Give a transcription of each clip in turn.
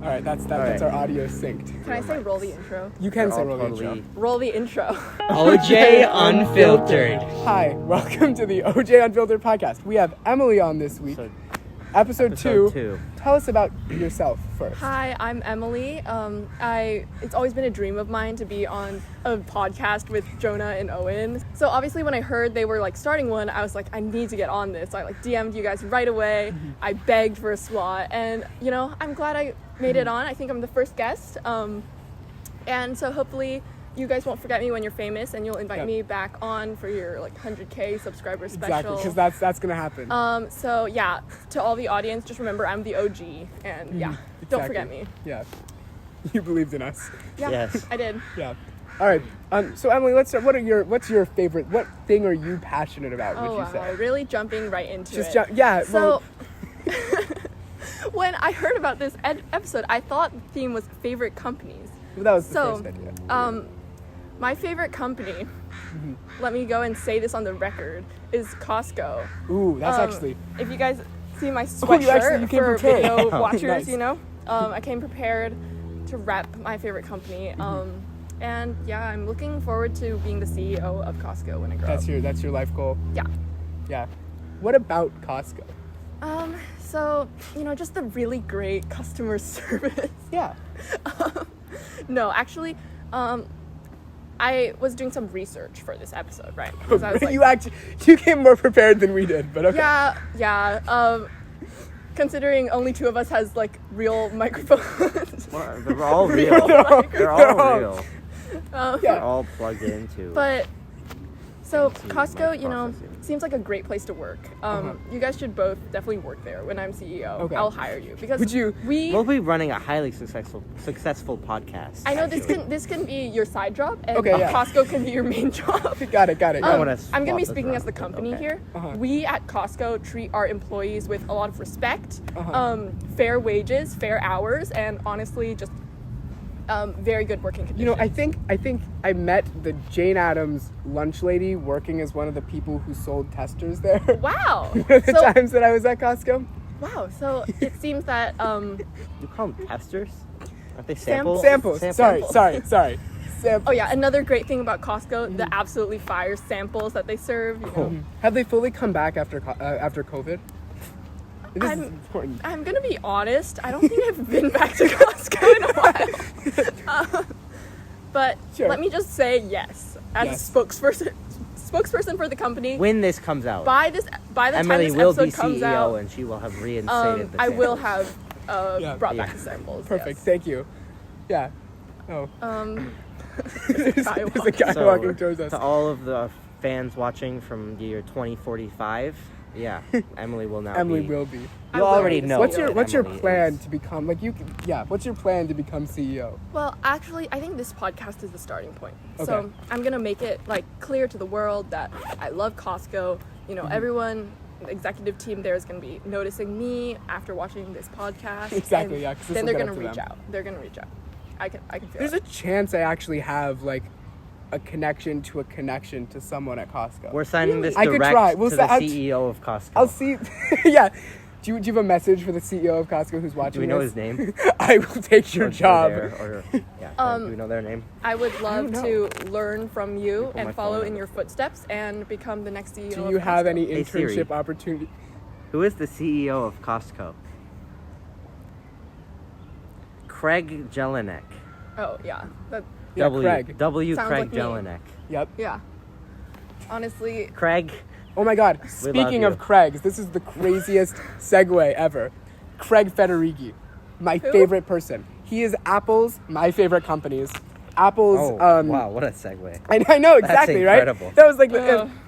All right, that's our audio synced. Can I say roll the intro? You can say roll the intro. Roll the intro. OJ Unfiltered. Hi, welcome to the OJ Unfiltered podcast. We have Emily on this week. Episode 2. Tell us about yourself first. Hi, I'm Emily. It's always been a dream of mine to be on a podcast with Jonah and Owen. So obviously when I heard they were starting one, I was like, I need to get on this. So I DM'd you guys right away. I begged for a slot, and I'm glad I made it on. I think I'm the first guest. And so hopefully you guys won't forget me when you're famous, and you'll invite me back on for your 100K subscriber special. Exactly, because that's gonna happen. So yeah, to all the audience, just remember I'm the OG, and don't forget me. Yeah, you believed in us. Yeah, yes, I did. Yeah. All right. So Emily, let's start. What's your favorite? What thing are you passionate about? Would you say? Really jumping right into it. Yeah. So. When I heard about this episode, I thought the theme was favorite companies. Well, that was the first idea. My favorite company, let me go and say this on the record, is Costco. Ooh, that's actually... If you guys see my sweatshirt you came for prepared. video watchers, Nice. I came prepared to rep my favorite company. And yeah, I'm looking forward to being the CEO of Costco when I grow up. That's your life goal? Yeah. Yeah. What about Costco? So, just the really great customer service. Yeah. No, actually, I was doing some research for this episode, right? Because I was you came more prepared than we did, but okay. Yeah. Considering only two of us has real microphones. Well, they're all real. They're all real. They're all plugged into. But so Costco, seems like a great place to work. You guys should both definitely work there when I'm CEO. Okay. I'll hire you because we'll be running a highly successful podcast. I know this can be your side job, and yeah. Costco can be your main job. Got it. I'm gonna be speaking as the company here. We at Costco treat our employees with a lot of respect, fair wages, fair hours, and honestly, just very good working conditions. I think I met the Jane Addams lunch lady working as one of the people who sold testers there. Wow. the times that I was at Costco. Wow. So it seems that You call them testers? Aren't they samples? Samples. Sorry. Samples. Oh yeah, another great thing about Costco, the absolutely fire samples that they serve. Have they fully come back after COVID? This is important. I'm gonna be honest. I don't think I've been back to Costco in a while. But sure. Let me just say yes, as a spokesperson for the company. When this comes out, by the time Emily this will episode be comes CEO, out, and she will have reinstated the I samples. will have brought back the samples. Perfect. Yes. Thank you. Yeah. Oh. There's There's a guy walking towards us. To all of the fans watching from the year 2045. Yeah, Emily will now Emily be. will be. You already know. What's your Emily plan is. to become what's your plan to become CEO? Well, actually, I think this podcast is the starting point. Okay. So I'm gonna make it clear to the world that I love Costco. Everyone, the executive team there is gonna be noticing me after watching this podcast. Exactly. And Yeah. then they're gonna reach out. They're gonna reach out. I can feel There's it. a chance I actually have a connection to someone at Costco. We're signing this I could direct try. to the CEO of Costco. I'll see. Yeah. Do you have a message for the CEO of Costco who's watching? Do we know this? his name? I will take your job. Do we know their name? I would love to learn from you Put my and follow phone in on. your footsteps and become the next CEO. Do you of have Costco. any Hey, Siri. internship opportunity? Who is the CEO of Costco? Craig Jelinek. Oh yeah, Yeah, Craig. W. Sounds Craig like me. Jelinek. Yep. yeah. Honestly, Craig. Oh my God. love Speaking you. of Craigs, this is the craziest segue ever. Craig Federighi, my Who? favorite person. He is Apple's my favorite companies. Apple's. Oh, wow, what a segue. I know exactly, incredible. right? That was I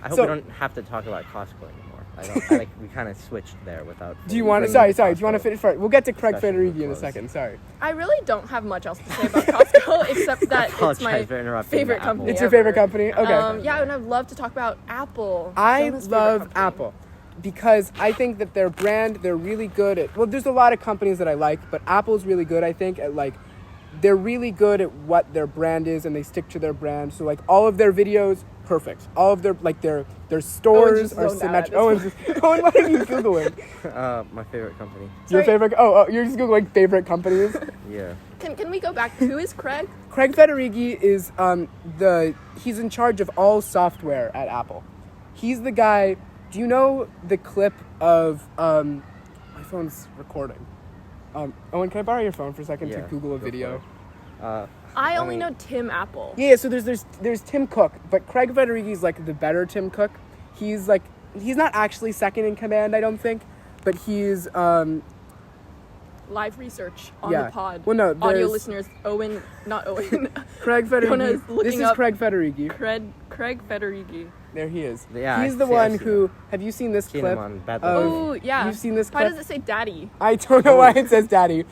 hope so, we don't have to talk about Costco anymore. We kind of switched there without. Do you want to? bringing Sorry. Do you want to Costco finish first? We'll get to Craig discussion Federighi to a in a close. second. Sorry. I really don't have much else to say about Costco except that it's apologize my for interrupting favorite the company. Apple. It's your favorite ever. company? Okay. Yeah, and I'd love to talk about Apple. I Jonah's favorite love company. Apple because I think that their brand, they're really good at. Well, there's a lot of companies that I like, but Apple's really good, I think, at they're really good at what their brand is, and they stick to their brand. So all of their videos, perfect. All of their their stores are symmetric. Owen, what are you googling? My favorite company. Your favorite? Oh, you're just googling favorite companies. Yeah. Can we go back? Who is Craig? Craig Federighi is he's in charge of all software at Apple. He's the guy. Do you know the clip of my phone's recording? Owen, can I borrow your phone for a second to Google a video? I only know Tim Apple. Yeah, so there's Tim Cook, but Craig Federighi's like the better Tim Cook. He's not actually second in command, I don't think, but he's Live research on Yeah. the pod. Well, no, audio there's- listeners. Owen, not Owen. Craig Jonah is Federighi. looking This is up Craig Federighi. Craig Federighi. There he is. Yeah, he's I the see- I one see who. Have you seen this Seen clip? him on Bad of- Boys. Oh yeah. You've seen this Why clip? does it say Daddy? I don't know why it says Daddy.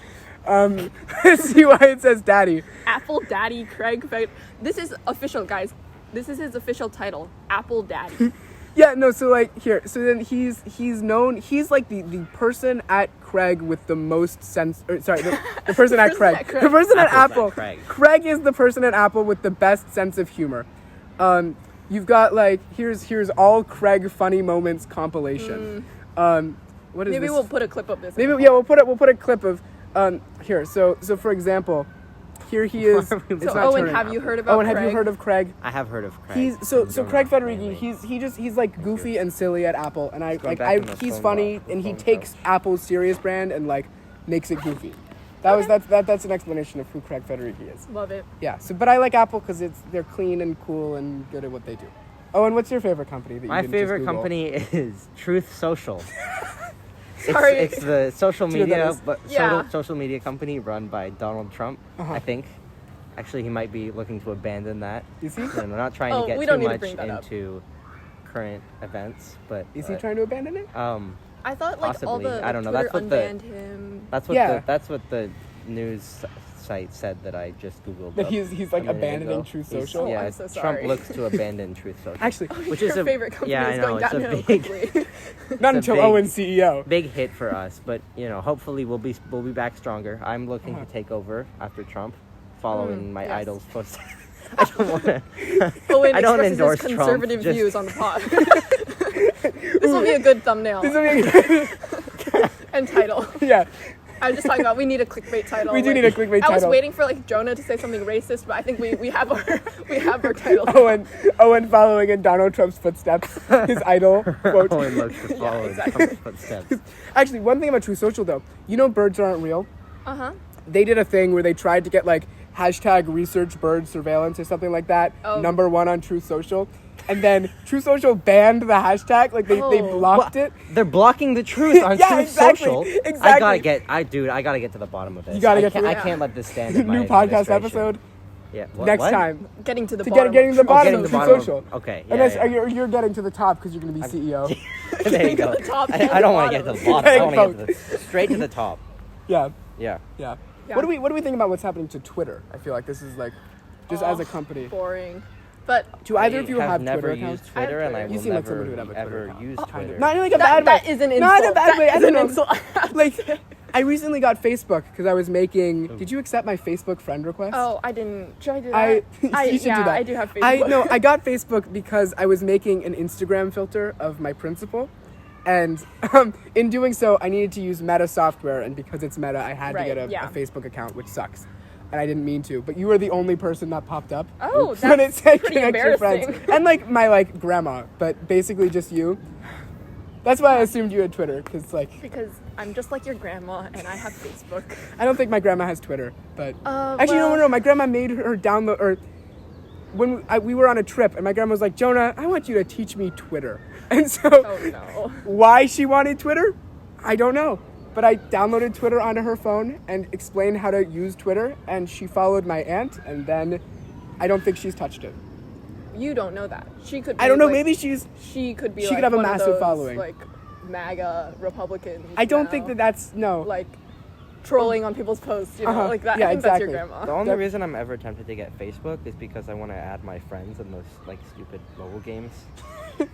Let's see why it says Daddy. Apple Daddy Craig. This is official, guys. This is his official title. Apple Daddy. Yeah, no, so like here, so then he's known, he's like the person at Craig with the most sense, or sorry, the person at Craig. at Craig. The person at Apple's Apple. at Craig. Craig is the person at Apple with the best sense of humor. You've got like, here's all Craig funny moments compilation. What is Maybe this? we'll put a clip of this. Maybe, yeah, we'll put a clip of, here, so for example, here he is. So, It's So not Owen, turning. have you heard about Owen, Craig? have you heard of Craig? I have heard of Craig. He's so Jonah, Craig Federighi. mainly. He's like goofy and silly at Apple, and going back in the he's phone funny, box, and he phone takes box. Apple's serious brand and like makes it goofy. That's an explanation of who Craig Federighi is. Love it. Yeah. So, but I like Apple because they're clean and cool and good at what they do. Oh, and what's your favorite company that you My didn't just favorite Google? company is Truth Social. Sorry. It's the social Do you know what that media, is? but Yeah. social media company run by Donald Trump. Uh-huh. I think. Actually, he might be looking to abandon that. Is he? And we're not trying Oh, to get we too don't need to much bring that up. into current events, but Is he trying to abandon it? I thought like all Possibly. the I don't know. Twitter That's what the- unbanned him. that's what the news site said that I just googled. That up he's like a minute abandoning ago. Truth He's- Social. Oh, Yeah, I'm so Trump sorry. looks to abandon Truth Social. Actually, which Your is a favorite company yeah, I is know, going it's a downhill big- quickly. not a until big- Owen's CEO. big hit for us, but hopefully we'll be back stronger. I'm looking Uh-huh. to take over after Trump, following my yes. idol's footsteps. I don't want to. Owen I don't expresses endorse his Trump, conservative just- views on the pod. This will be a good thumbnail and title. Yeah. I was just talking about we need a clickbait title. We do need a clickbait I was title. waiting for like Jonah to say something racist, but I think we have our title. Owen following in Donald Trump's footsteps, his idol quote. Owen looks to follow in exactly. Trump's footsteps. Actually, one thing about True Social though, you know birds aren't real? Uh-huh. They did a thing where they tried to get like hashtag research bird surveillance or something like that, Oh. #1 on True Social. And then True Social banned the hashtag, like they Oh. blocked it. They're blocking the truth on Yeah, Truth exactly, Social. exactly. I gotta get to the bottom of this. You gotta get I to can't, it. I can't let this stand. In my New podcast administration. episode Yeah. next what? time. Getting to the To bottom. getting to the of bottom getting of to True the bottom of- Social. okay, And yeah, that's, yeah. You're getting to the top because you're going to be CEO. There you go. to the top I and don't the want to get to the bottom. bottom. I want to Both. get straight to the top. Yeah, Yeah. yeah. Yeah. What do we think about what's happening to Twitter? I feel like this is like, just as a company. Boring. But Do either of you I have never Twitter used accounts? Twitter, and I You will seem like never somebody who would have a Twitter ever account. use Twitter. Not in like a bad way. that is an insult. Not in a bad That way. I is don't an know. insult. Like, I recently got Facebook because I was making. Did you accept my Facebook friend request? Oh, I didn't. Should I do I that? you should yeah, do that. I do have Facebook. I got Facebook because I was making an Instagram filter of my principal, and in doing so, I needed to use Meta software, and because it's Meta, I had Right, to get yeah. a Facebook account, which sucks. And I didn't mean to, but you were the only person that popped up. Oh, Oops. When it that's said pretty connect your friends, embarrassing. and like my grandma, but basically just you. That's why I assumed you had Twitter, because Because I'm just like your grandma and I have Facebook. I don't think my grandma has Twitter, but Actually, no. My grandma made her download, or when we were on a trip, and my grandma was like, "Jonah, I want you to teach me Twitter." And so, Oh no. why she wanted Twitter, I don't know. But I downloaded Twitter onto her phone and explained how to use Twitter, and she followed my aunt, and then I don't think she's touched it. You don't know that. She could be I don't know. like, Maybe she could be she like could have a one of massive those, following. like MAGA Republicans. I don't now, think that's no. like trolling on people's posts, you know, Uh-huh. like that. Yeah, I think that's exactly. your grandma. The only That- reason I'm ever tempted to get Facebook is because I want to add my friends in those like stupid mobile games.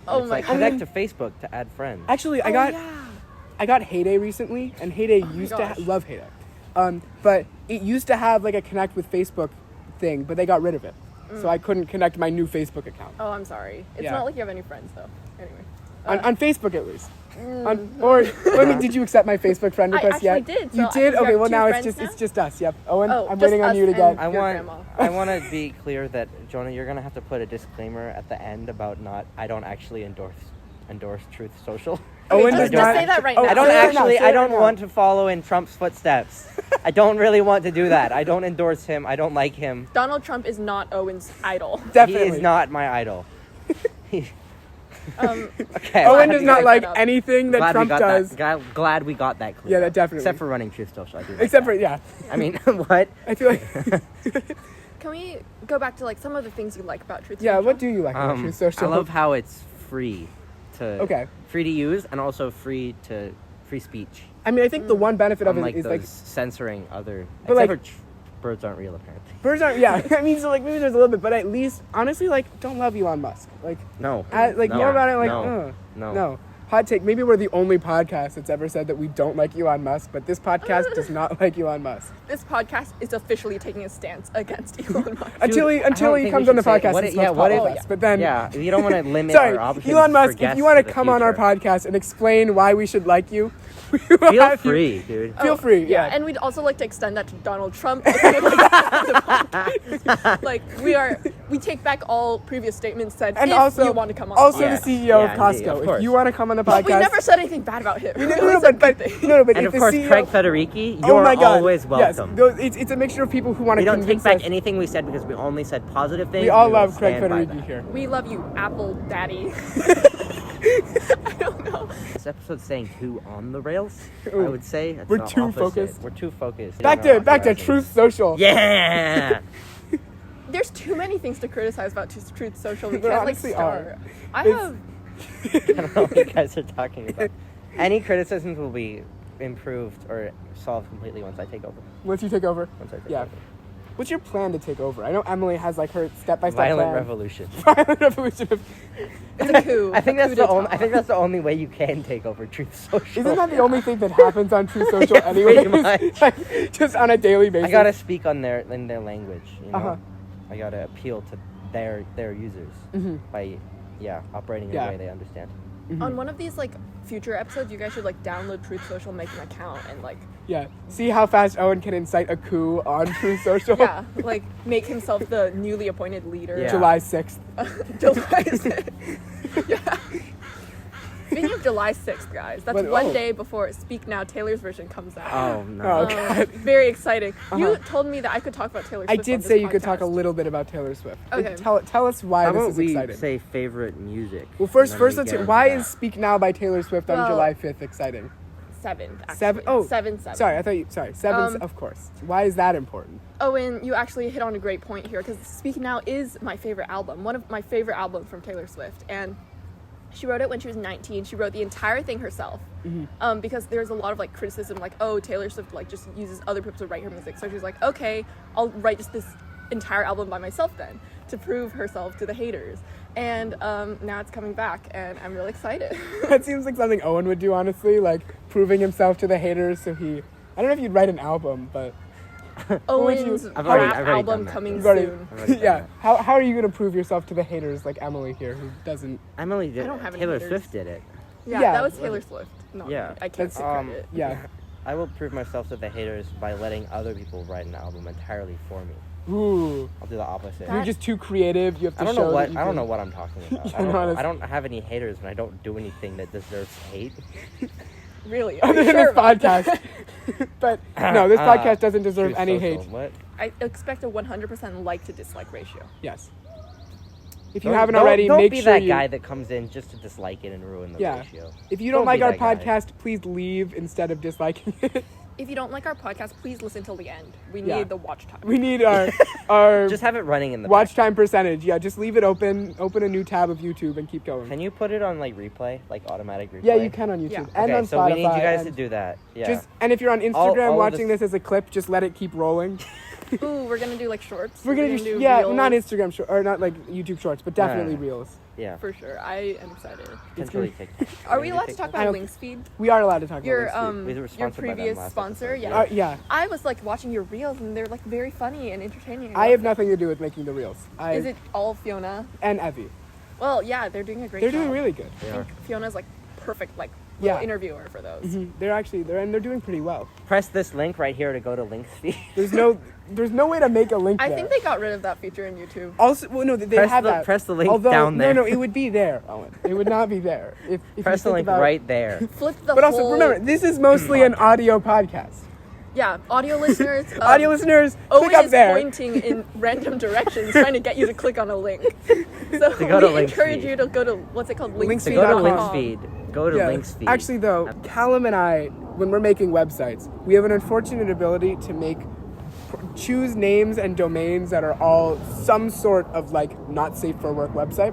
Oh It's my like god. connect to Facebook to add friends. Actually, Oh, yeah. I got Heyday recently, and Heyday used to gosh. love Heyday, but it used to have like a connect with Facebook thing, but they got rid of it, so I couldn't connect my new Facebook account Oh, I'm sorry. It's Yeah. not like you have any friends though. Anyway. on Facebook at least. Did you accept my Facebook friend I request yet? actually did, You so did? you Okay, have well two now friends it's just us. Yep. Owen, Oh, I'm just waiting on us you to and get. I your want grandma. I want to be clear that Jonah, you're gonna have to put a disclaimer at the end about I don't actually endorse Truth Social. Owen just does not. say that right Oh, now. I don't say it right now, actually. say it I don't right now. want to follow in Trump's footsteps. I don't really want to do that. I don't endorse him. I don't like him. Donald Trump is not Owen's idol. Definitely. He is not my idol. Okay. Owen glad does we not got- like that up. anything that glad Trump we got does. Glad we got that clear. Yeah, that definitely. Except for running Truth Social. I do. Like Except for that. yeah. I mean, what? I feel like. Can we go back to like some of the things you like about Truth Yeah. Social? What do you like about Truth Social? I love how it's free to Okay. use and also free speech. I mean, I think the one benefit of it Unlike is those like censoring other. But, Except like- for birds aren't real apparently. birds aren't. Yeah. I mean, so like maybe there's a little bit, but at least honestly, like don't love Elon Musk. Like No. more about it. Like No. no. Hot take. Maybe we're the only podcast that's ever said that we don't like Elon Musk, but this podcast does not like Elon Musk. This podcast is officially taking a stance against Elon Musk. Until I he don't think comes we on the should say- podcast what and if- yeah, smokes what pot if- with us. But then Yeah, you don't want to limit sorry, our options. Elon for Musk, if guests you want to for the come on our future. podcast and explain why we should like you, we will Feel have you- free, dude. Feel free. Yeah. And we'd also like to extend that to Donald Trump. If you would like to come on the podcast. Like we take back all previous statements said and if also, you want to come on. also the the podcast. CEO Yeah, of Costco. indeed, of If course. you want to come on the But podcast, we never said anything bad about him. No, We no, only no, said but good things. no, but And if of the course, CEO, Craig Federighi, oh you're my God, always welcome. Yes, it's a mixture of people who want to We don't take convince back us. anything we said because we only said positive things. We all will love Craig stand by Federighi that. here. We love you, Apple Daddy. I don't know. This episode's saying too on the rails. Ooh. I would say it's We're not too opposite. focused. We're too focused. Back on our to horizons. Truth Social. Yeah. There's too many things to criticize about Truth Social. We There can't like honestly start. are. I It's- have. I don't know what you guys are talking about. Any criticisms will be improved or solved completely once I take over. Once you take over. Once I take Yeah. over. What's your plan to take over? I know Emily has like her step-by-step Violent plan. revolution. Violent revolution. It's a coup. I think a that's coup the d'etat. only. I think that's the only way you can take over Truth Social. Isn't that the only thing that happens on True Social Yeah, anyway? pretty much. Like, just on a daily basis. I gotta speak on in their language. You know, Uh-huh. I gotta appeal to their users by operating in Yeah. a way they understand. On one of these like future episodes, you guys should like download Truth Social, make an account, and like Yeah. See how fast Owen can incite a coup on True Social. yeah, like make himself the newly appointed leader. Yeah. July 6th. July 6th. Yeah. Speaking of July 6th, guys, that's But- one oh. day before Speak Now Taylor's version comes out. Oh no. Oh, God. Very exciting. You Uh-huh. told me that I could talk about Taylor I Swift. on did this say you could talk a podcast. little bit about Taylor Swift. Okay. Tell us why How this about is we exciting. say favorite music? Well, first and then we let's get hear, into why that. is Speak Now by Taylor Swift on Well- July 5th exciting? 7th. Actually. 7? Oh, 7. Sorry, I thought you. Sorry, 7. Of course. Why is that important? Owen, you actually hit on a great point here because Speak Now is my favorite album, one of my favorite albums from Taylor Swift, and she wrote it when she was 19. She wrote the entire thing herself, because there's a lot of like criticism, like, oh, Taylor Swift like just uses other people to write her music. So she's like, okay, I'll write just this entire album by myself then to prove herself to the haters. And now it's coming back, and I'm really excited. That seems like something Owen would do, honestly, like proving himself to the haters. So I don't know if you'd write an album, but Owen's I've rap already done album that. coming you've already, soon. I've already done yeah. that. How are you gonna prove yourself to the haters like Emily here, who doesn't? Emily did. I don't have any Taylor haters. Swift did it. Yeah, Yeah. that was Taylor Swift. No, Yeah. I can't That's- take credit. Yeah. I will prove myself to the haters by letting other people write an album entirely for me. Ooh. I'll do the opposite. You're just too creative. You have to I don't show know that what you I don't can- know what I'm talking about. Yeah, no, that's- I don't have any haters when I don't do anything that deserves hate. Really? Are Other you than sure this about that? podcast. But no, this podcast doesn't deserve Truth any Social, hate. What? I expect a 100% like to dislike ratio. Yes. If you Don't- haven't don't- already, don't make be sure that you. guy that comes in just to dislike it and ruin the Yeah. ratio. If you don't Don't like be our that guy. podcast, please leave instead of disliking it. If you don't like our podcast, please listen till the end. We Yeah. need the watch time. We need our Just have it running in the watch back. time percentage. Yeah, just leave it open. Open a new tab of YouTube and keep going. Can you put it on like replay, like automatic replay? Yeah, you can on YouTube Yeah. and Okay, on so Spotify. we need you guys to and do that. Yeah. Just and if you're on Instagram all of watching this- this as a clip, just let it keep rolling. Ooh, we're gonna do like shorts. We're gonna do reels not Instagram or not like YouTube Shorts, but definitely No. reels. yeah. for sure. I am excited. Potentially TikTok. Are we Gonna do allowed to TikTok? talk I about don't- Links Feed? We are allowed to talk Your about this. We were your sponsored by them previous last sponsor, episode, yeah. Yeah, I was like watching your reels and they're like very funny and entertaining. I have love nothing to do with making the reels. them. Is it all Fiona? and Evie? Well, yeah, they're doing a great They're job. doing really good. They I are. think Fiona's like perfect, like Yeah. interviewer for those. They're doing pretty well. Press this link right here to go to links feed. There's no way to make a link I there. think they got rid of that feature in YouTube. Also, well, no, they have that. Press the link Although, down there. No, it would be there, Owen. It would not be there. If Press the you think link about, right there. Flip the But whole... also, remember, this is mostly an audio podcast. Yeah, audio listeners. Audio listeners, Owen click up is there. pointing in random directions, trying to get you to click on a link. So To go to we Links encourage Feed. you to go to, what's it called? Links To Feed. go to Links links linksfeed.com. feed. Go to links feed. Actually, though, Callum and I, when we're making websites, we have an unfortunate ability to choose names and domains that are all some sort of like not safe for work website.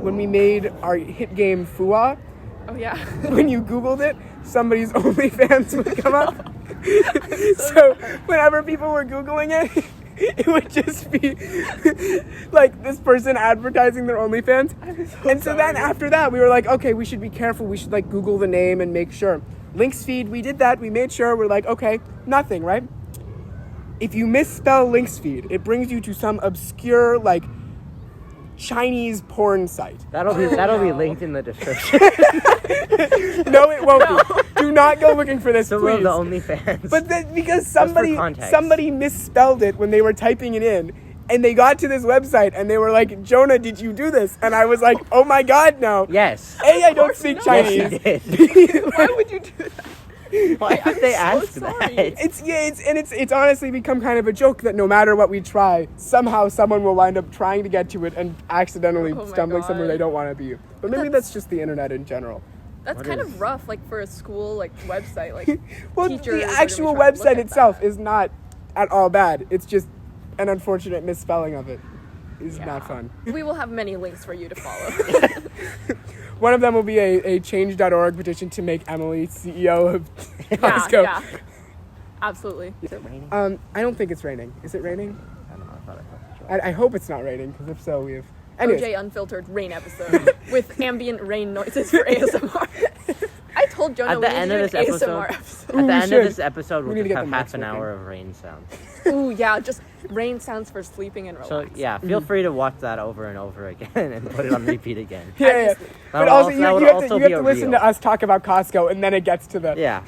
When we made our hit game Fua, Oh, yeah. when you Googled it, somebody's OnlyFans would come up. So whenever people were Googling it, it would just be like this person advertising their OnlyFans. And so then after that, we were like, okay, we should be careful. We should like Google the name and make sure. Links Feed, we did that. We made sure. We're like, okay, nothing, right? If you misspell Links Feed, it brings you to some obscure like Chinese porn site. That'll be linked in the description. No, it won't be. Do not go looking for this, Some please. of the OnlyFans. But then, because for somebody context. misspelled it when they were typing it in, and they got to this website and they were like, "Jonah, did you do this?" And I was like, "Oh my God, no." Yes. A, I don't speak not. Chinese. Yes, you did. Why would you do that? Why would they so ask sorry. that? It's honestly become kind of a joke that no matter what we try, somehow someone will wind up trying to get to it and accidentally Oh my stumbling somewhere God. they don't want to be. But maybe that's just the internet in general. That's What kind is- of rough, like for a school like website, like Well, teachers the are gonna be actual trying to look website at itself is not at all bad. It's just an unfortunate misspelling of it is Yeah. not fun. We will have many links for you to follow. One of them will be a change.org petition to make Emily CEO of yeah, Costco. yeah, absolutely. Is it raining? I don't think it's raining. Is it raining? I don't know. I thought I felt I hope it's not raining, because if so, we have... Anyways, OJ Unfiltered rain episode with ambient rain noises for ASMR. I told Jonah At the we end need of to do this an episode- ASMR episode. At Ooh, the we end should. of this episode, We we'll need to just get have the half mics an working. hour of rain sounds. Ooh, yeah, just rain sounds for sleeping and So relaxing. yeah, feel free to watch that over and over again and put it on repeat again. yeah. just- But That also, would you also have be to a listen reel. to us talk about Costco, and then it gets to the... Yeah.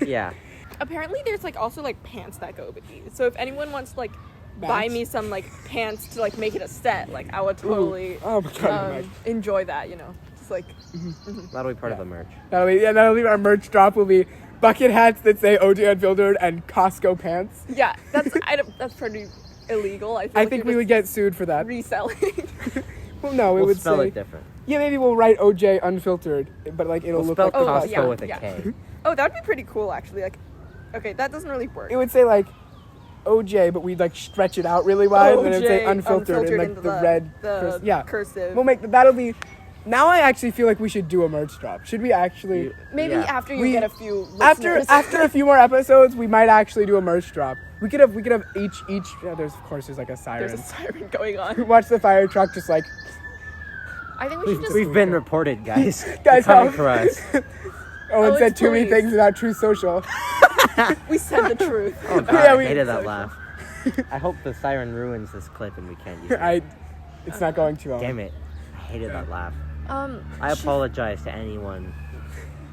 Yeah. Apparently there's like also like pants that go with these. So if anyone wants to like buy Pants? me some like pants to like make it a set, like I would totally Oh my God, Mike. enjoy that, you know. Just like That'll be part of the merch. That'll be our merch drop will be bucket hats that say OJ Unfiltered and Costco pants. yeah, that's pretty illegal. I think we would get sued for that. reselling. Well, no, it We'll would spell say... it different. Yeah, maybe we'll write OJ Unfiltered, but like it'll We'll look spell like the Costco yeah, with a yeah. K. Oh, that would be pretty cool actually. Like okay, that doesn't really work. It would say like OJ, but we'd like stretch it out really wide, and then it would say OJ Unfiltered in like into the red. Yeah, cursive. we'll make that'll be. Now I actually feel like we should do a merch drop. Should we actually? Maybe Yeah. after you We- get a few After listeners. a few more episodes, we might actually do a merch drop. We could have each. There's like a siren. There's a siren going on. Watch the fire truck just like. I think we should just We've been reported, guys. Guys, They're coming help. for us. Owen Oh, said it's too many police. things about Truth Social. we said the truth. Oh god, Yeah, I we- hated that Social. laugh. I hope the siren ruins this clip and we can't use it. It's not going to. Damn it. I hated that laugh. Um, I apologize to anyone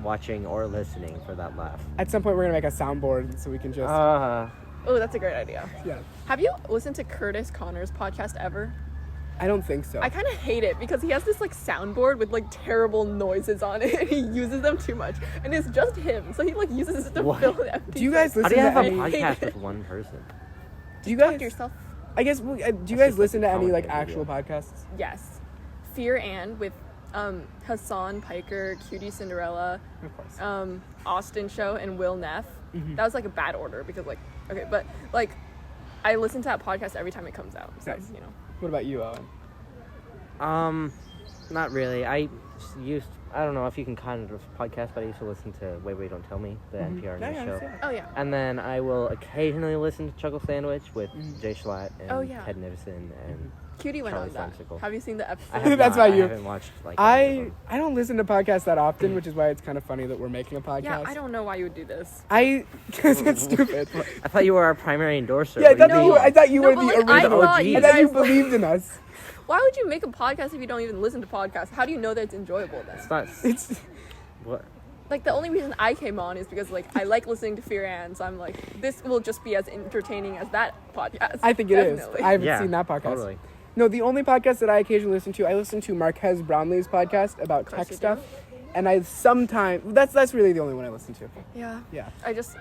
watching or listening for that laugh. At some point, we're gonna make a soundboard so we can just. oh, that's a great idea. Yeah. Have you listened to Curtis Connor's podcast ever? I don't think so. I kind of hate it because he has this like soundboard with like terrible noises on it, and he uses them too much, and it's just him, so he like uses it to What? fill the empty. Do you guys space. How do you listen have to a any? podcast with one person? Do you Talk guys? to yourself. I guess. Do you That's guys just listen to like a any like commentary actual video. podcasts? Yes, Fear and with Hassan Piker, Cutie Cinderella, Of course. Austin Show, and Will Neff. Mhm. That was like a bad order because like okay, but like I listen to that podcast every time it comes out. So Nice. you know. What about you, Owen? Not really. I don't know if you can kind of podcast, but I used to listen to Wait, Wait, Don't Tell Me, the Mhm. NPR Yeah, news yeah, show. yeah. Oh yeah. And then I will occasionally listen to Chuckle Sandwich with Jay Schlatt and Oh, yeah. Ted Nivison and Cutie went Charlie on that. Simsicle. Have you seen the episode? I have That's not, about you. I haven't watched like any of them. I don't listen to podcasts that often, which is why it's kind of funny that we're making a podcast. Yeah, I don't know why you would do this. Because it's stupid. I thought you were our primary endorser. Yeah, I What do thought, you mean? I thought you No, were but, the like, I original. thought you I thought you guys- believed in us. Why would you make a podcast if you don't even listen to podcasts? How do you know that it's enjoyable then? It's not. It's What? like the only reason I came on is because like I like listening to Fear Ann, so I'm like, this will just be as entertaining as that podcast. I think it is. Definitely. I haven't seen that podcast. Totally. No, the only podcast that I occasionally listen to, I listen to Marquez Brownlee's podcast about tech you stuff. do. And I sometimes, that's really the only one I listen to. Yeah. Yeah.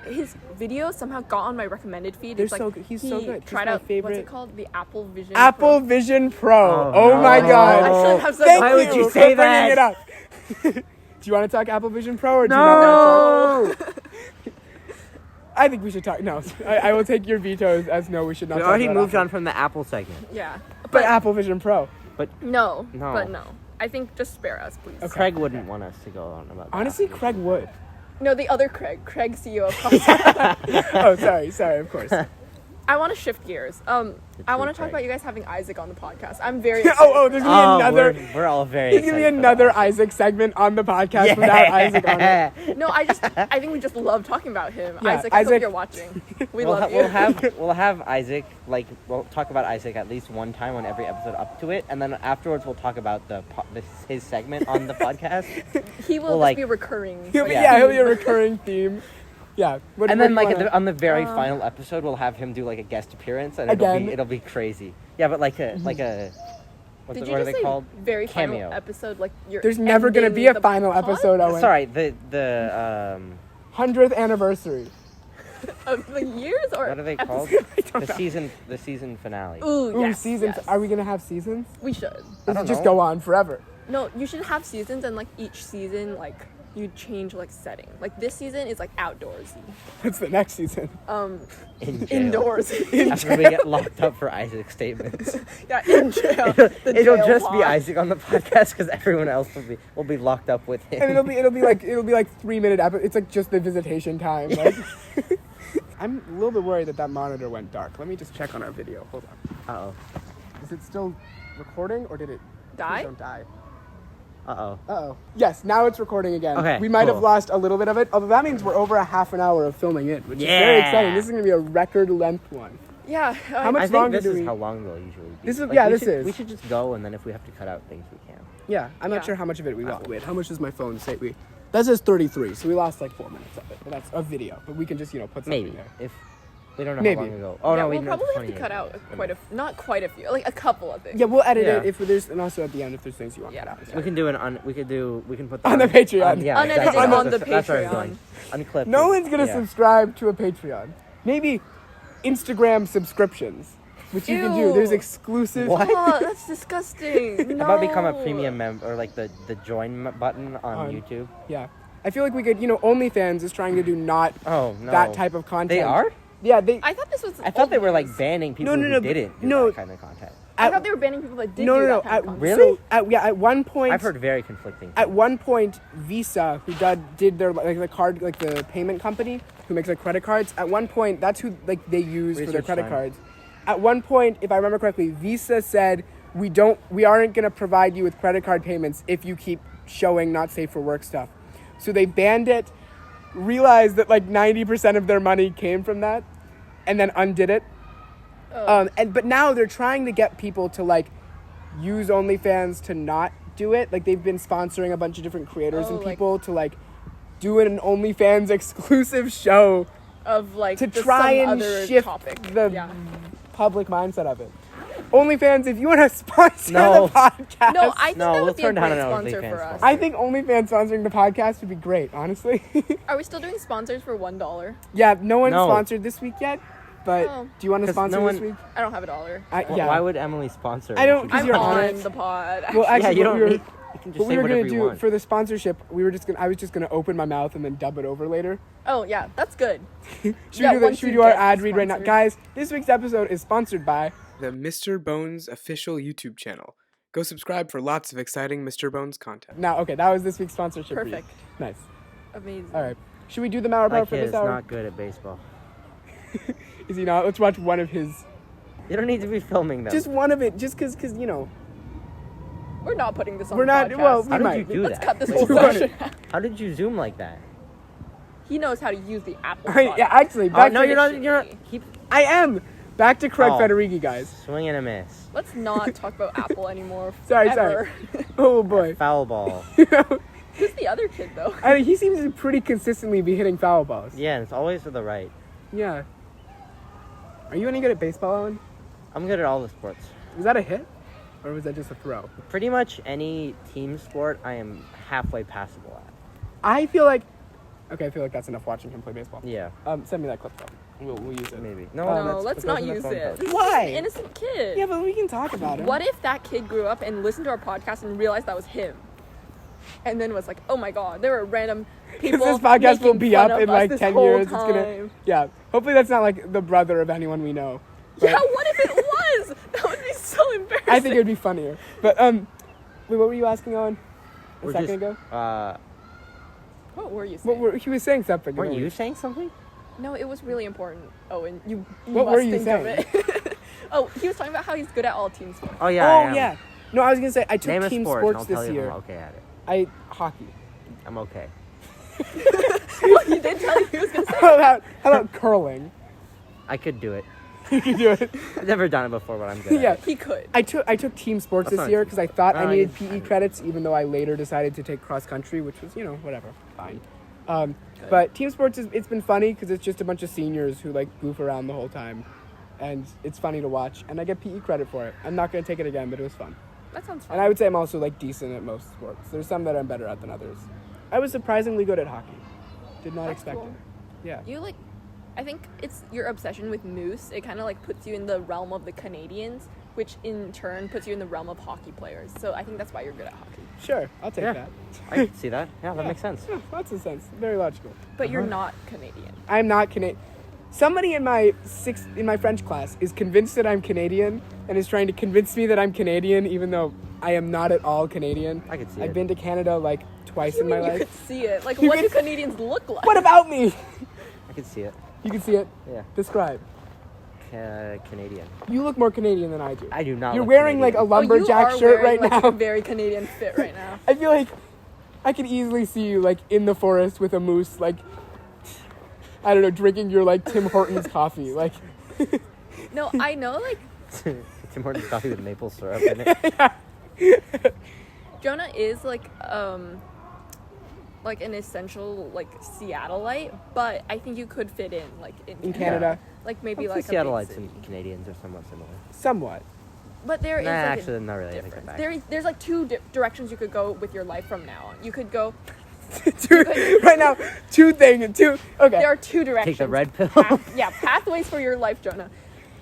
His videos somehow got on my recommended feed. They're It's like so good. He's so good. He's tried my out, favorite. what's it called? The Apple Vision Apple Pro. Vision Pro. Oh, Oh my no. God. I should have said Thank Why would you for say bringing it that? up. Do you want to talk Apple Vision Pro or do you not want to talk? I think we should talk. No, I will take your vetoes as no, we should not We talk already about moved Apple. on from the Apple segment. Yeah. But Apple Vision Pro. No. No. But no. I think just spare us, please. Okay. Craig wouldn't want us to go on about that. Honestly, Craig would. No, the other Craig, CEO of Podcast. Oh, sorry, of course. I want to shift gears. I want to talk Craig. about you guys having Isaac on the podcast. I'm very excited. There's gonna be another. We're all very There's gonna be excited for another that. Isaac segment on the podcast without Isaac on it. No, I think we just love talking about him. Yeah, Isaac, I hope Isaac- you're watching. We love you. We'll have Isaac, like, we'll talk about Isaac at least one time on every episode up to it, and then afterwards we'll talk about his segment on the podcast. He will Well, just like- be recurring. He'll be, Yeah. he'll be a recurring theme. Yeah. What And do then you like wanna- on the very final episode, we'll have him do like a guest appearance, and Again? it'll be crazy. Yeah, but like a what Did are you they just say called? very Cameo. final episode? Like you're There's never gonna ending be a the final pod? episode, Owen. Sorry, the 100th anniversary. Of the years or what are they called? don't know. The season finale. Ooh, Ooh, yes, seasons. yes. Are we gonna have seasons? We should. Does don't it just know. go on forever? No, you should have seasons, and like each season, like you change like setting. Like this season is like outdoorsy. What's the next season? In jail. Indoors. After we get locked up for Isaac statements. Yeah, in jail. The It'll jail just be pod. Isaac on the podcast because everyone else will be locked up with him. And it'll be like 3-minute episode. It's like just the visitation time. Like, I'm a little bit worried that monitor went dark. Let me just check on our video. Hold on. Uh-oh. Is it still recording or did it Die? Please don't die. Uh-oh. Uh-oh. Yes, now it's recording again. Okay, we might have cool. lost a little bit of it, although that means we're over a half an hour of filming it, which is very Yeah. exciting. This is going to be a record length one. Yeah. How much I think longer this do is we... how long they'll usually be. This is- Like, yeah, we this should- is. We should just go, and then if we have to cut out things, we can. Yeah, I'm not Yeah. sure how much of it we lost. Wait, how much does my phone say? That says 33, so we lost like 4 minutes of it. But that's a video, but we can just, put something Maybe. there. If we don't know Maybe. how long ago. Oh, Yeah, no, we'll we probably have to 28. cut out not quite a few, like a couple of things. Yeah, we'll edit Yeah. it if there's, and also at the end if there's things you want Yeah. to cut out. We can do we can put that On the Patreon. yeah, Unedited exactly. on the That's where I was Patreon. going. Unclipped. No one's gonna yeah. subscribe to a Patreon. Maybe Instagram subscriptions, which you can do. Ew. There's exclusive. What? Oh, that's disgusting. No. How about become a premium member, or like the join button on On- YouTube? Yeah, I feel like we could. OnlyFans is trying to do not Oh no. that type of content. They are? Yeah, they. I thought this was. I thought they were like old news. banning people No, who no, didn't do no. that kind of content. I thought they were banning people that did no, do no, no. that kind of content. Really? So at one point, I've heard very conflicting. At one point, Visa, who did their the card, like the payment company who makes credit cards. At one point, that's who they use for their Research credit time. cards. At one point, if I remember correctly, Visa said we aren't going to provide you with credit card payments if you keep showing not safe for work stuff. So they banned it. Realized that 90% of their money came from that, and then undid it. Oh. But now they're trying to get people to use OnlyFans to not do it. Like they've been sponsoring a bunch of different creators and people to do an OnlyFans exclusive show Of to just try some and other shift topic. the Yeah. public mindset of it. OnlyFans, if you want to sponsor No. the podcast, No, I think No, that we'll would be a turn down great an sponsor OnlyFans for us. sponsor. I think OnlyFans sponsoring the podcast would be great. Honestly, Are we still doing sponsors for $1? yeah, no one's No. sponsored this week yet. But Oh. do you want to 'Cause sponsor no this one- week? I don't have $1. Yeah. Why would Emily sponsor? I don't- She 'cause I'm you're just- on on it. the pod. Well, actually, Yeah, you what don't we were- need. You can just What we say were whatever gonna you do want. for the sponsorship, I was just gonna open my mouth and then dub it over later. Oh yeah, that's good. Should Yeah, we once do you our get ad read right now, sponsored. guys? This week's episode is sponsored by the Mr. Bones official YouTube channel. Go subscribe for lots of exciting Mr. Bones content. Now, okay, that was this week's sponsorship. read. Perfect. Nice. Amazing. All right. Should we do the Mauer My Power for kid this is hour? not good at baseball. Is he not? Let's watch one of his. You don't need to be filming them. Just one of it, just because We're not putting this on We're the not- podcast. well, How did might. you do Let's that? cut this Let's whole do it. session. How did you zoom like that? He knows how to use the Apple. Yeah, product. actually, Oh, back no, to you're not. You're not. Keep I am back to Craig Oh. Federighi, guys. swing and a miss. Let's not talk about Apple anymore. Sorry, ever. Oh boy. Foul ball. Who's the other kid though? I mean, he seems to pretty consistently be hitting foul balls. Yeah, and it's always to the right. Yeah. Are you any good at baseball, Owen? I'm good at all the sports. Was that a hit? Or was that just a throw? Pretty much any team sport I am halfway passable at. I feel like that's enough watching him play baseball. Yeah, Send me that clip though. We'll use it. maybe. No, let's not use it. This is Why? an innocent kid. Yeah, but we can talk about it. What if that kid grew up and listened to our podcast and realized that was him? And then was like, oh my god, there were random people. Because this podcast will making be fun up of in us like this 10 whole years. time. It's gonna. Yeah. Hopefully that's not like the brother of anyone we know. But Yeah, what if it was? That would be so embarrassing. I think it would be funnier. But wait, what were you asking on a We're second just, ago? What were you saying? He was saying something. Weren't you saying something? No, it was really important. Oh, and you What must were you think saying? of it. Oh, he was talking about how he's good at all team sports. Oh yeah. I Oh am. yeah. No, I was gonna say I took Name a team sport, sports and I'll tell this you year. if I'm okay at it. Hockey. I'm okay. Well, he did tell you he was going to say How about curling? I could do it. You can do it. I've never done it before, but I'm good Yeah. at it. he could. I took team sports That's this not year team because I thought I Oh, needed yeah. PE credits, even though I later decided to take cross country, which was whatever, fine. But team sports it's been funny because it's just a bunch of seniors who like goof around the whole time, and it's funny to watch, and I get PE credit for it. I'm not gonna take it again, but it was fun. That sounds fun. And I would say I'm also like decent at most sports. There's some that I'm better at than others. I was surprisingly good at hockey. Did not That's expect cool. it. Yeah. You I think it's your obsession with Moose. It kind of like puts you in the realm of the Canadians, which in turn puts you in the realm of hockey players. So I think that's why you're good at hockey. Sure, I'll take Yeah. that. I can see that. Yeah, that makes sense. Yeah, lots of sense. Very logical. But you're not Canadian. I'm not Canadian. Somebody in my French class is convinced that I'm Canadian and is trying to convince me that I'm Canadian, even though I am not at all Canadian. I could see I've it. been to Canada like twice in my You life. could see it. Like, You what do could- Canadians look like? What about me? I could see it. You can see it. Yeah. Describe. Canadian. You look more Canadian than I do. I do not. You're look wearing Canadian. like a lumberjack you are shirt wearing, right like, now. A very Canadian fit right now. I feel like I could easily see you like in the forest with a moose, like I don't know, drinking your like Tim Hortons coffee. Like No, I know, like, Tim Hortons coffee with maple syrup in it. Jonah is like an essential like Seattleite, but I think you could fit in like in Canada. Like maybe Hopefully like a big Seattleites city. and Canadians are somewhat similar. Somewhat. But there is Nah, like actually, a not really. I take difference. that back. There's like two directions you could go with your life from now on. You could go. Right now, two. Okay. There are two directions. Take the red pill. Pathways for your life, Jonah.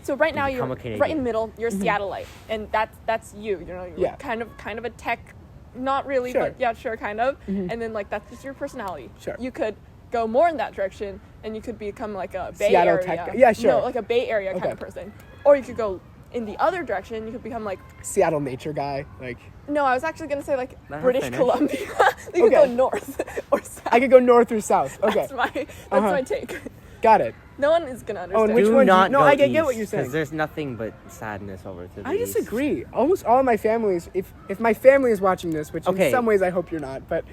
So right now you're become a Canadian. right in the middle. You're a Seattleite, and that's you. You know, you're Yeah. kind of a tech, not really, Sure. but yeah, sure, kind of. And then like that's just your personality. Sure. You could go more in that direction, and you could become like a Bay Seattle Area. tech guy. Yeah, sure. No, like a Bay Area kind Okay. of person. Or you could go in the other direction. You could become like. Seattle nature guy. Like No, I was actually gonna say like Let her British finish. Columbia. You could Okay. go north or south. I could go north or south. Okay. That's my Uh-huh. my take. Got it. No one is gonna Oh, understand. and which Do one? not No, go I get what east, you're saying. Because there's nothing but sadness over to the I east. disagree. Almost all of my families, if my family is watching this, which in Okay. some ways I hope you're not, but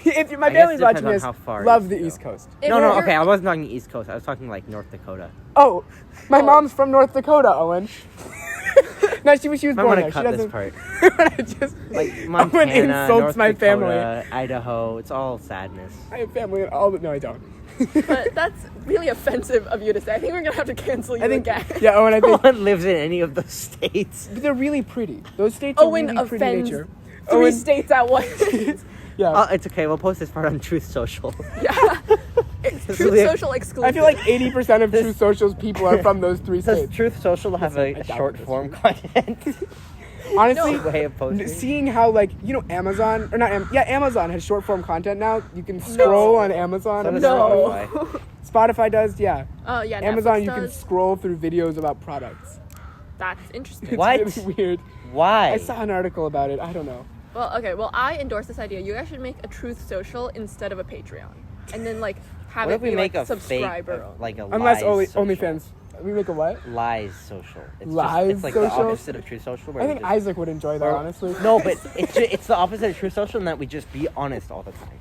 if my I guess family's it watching depends this, on how far love east the you go. East Coast. If No, you're- okay, I wasn't talking East Coast. I was talking like North Dakota. Oh, my Oh. mom's from North Dakota, Owen. No, she was I born want there. to She cut this doesn't. part. I just Like Owen Montana, insults North my Dakota, family. Idaho. It's all sadness. I have family in all, but no, I don't. But that's really offensive of you to say. I think we're gonna have to cancel you I think, again. yeah, Owen, I No think one lives in any of those states. but they're really pretty. Those states are Owen really pretty offends nature. 3 Owen, states at once. yeah. Oh, it's okay. We'll post this part on Truth Social. Yeah. It's This Truth is- Social exclusive. I feel like 80% of True Social's people are from those three Does states. Truth Social have Listen, I a doubt short this. form content? Honestly, way of posting? seeing how like Amazon or not? Amazon has short form content now. You can scroll on Amazon. So and does No. Spotify. Spotify does, yeah. Oh yeah. Amazon, Netflix you can does. scroll through videos about products. That's interesting. It's What? really weird. Why? I saw an article about it. I don't know. Well, okay. Well, I endorse this idea. You guys should make a Truth Social instead of a Patreon, and then like have What it if we be make like a fake, subscriber. like a Unless lies social? OnlyFans. We make a what? Lies social. It's Lies it's like social? the opposite of Truth Social. Where I we think just, Isaac would enjoy that, or- honestly. No, but it's the opposite of Truth Social in that we just be honest all the time.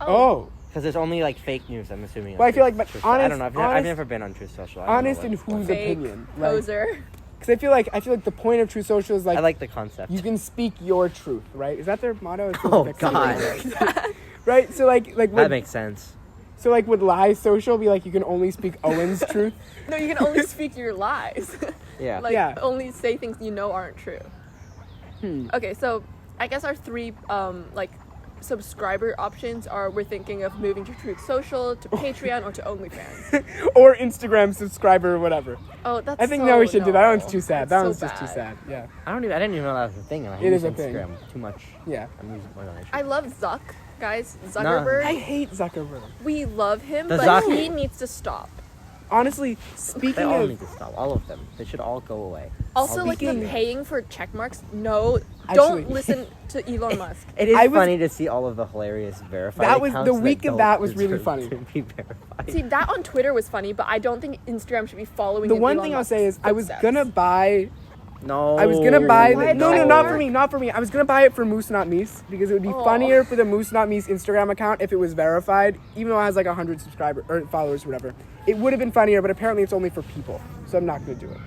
Oh. Because there's only like fake news, I'm assuming. on well, I feel Truth like, but Social. I don't know. I've honest, never been on Truth Social. I don't honest know in what- whose Fake opinion? Like, poser. because I feel like the point of True Social is like I like the concept. you can speak your truth, right? Is that their motto? It's Oh, like God. something like that. Right? So like That would, makes sense. so like would Lie Social be like you can only speak Owen's truth? No, you can only speak your lies. Yeah. Like Yeah. only say things you know aren't true. Okay, so I guess our three like subscriber options are we're thinking of moving to Truth Social, to Patreon, or to OnlyFans. Or Instagram subscriber or whatever. Oh, that's I think so, no, we should do that. That one's no. too sad. That's That so one's just too bad. sad. Yeah. I didn't even know that was a thing. And I It use is a thing. Instagram too much. Yeah. I'm using more than I should. I love Zuck, guys. Zuckerberg. I hate Zuckerberg. We love him, The but Zuck. he needs to stop. Honestly, They speaking all of need to stop. All of them. They should all go away. Also, like the Speaking- paying for check marks. No, Actually- don't listen to Elon Musk. It is I was- funny to see all of the hilarious verified That was- accounts the week of don't that was really deserve funny. to be verified. See, that on Twitter was funny, but I don't think Instagram should be following. the in one Elon thing I'll Musk's say is I was footsteps. gonna buy No. I was gonna buy the, What? no, No. not for me, not for me. I was gonna buy it for Moose Not Meese because it would be Oh. funnier for the Moose Not Meese Instagram account if it was verified, even though it has like 100 subscribers or followers or whatever. It would have been funnier, but apparently it's only for people, so I'm not gonna do it.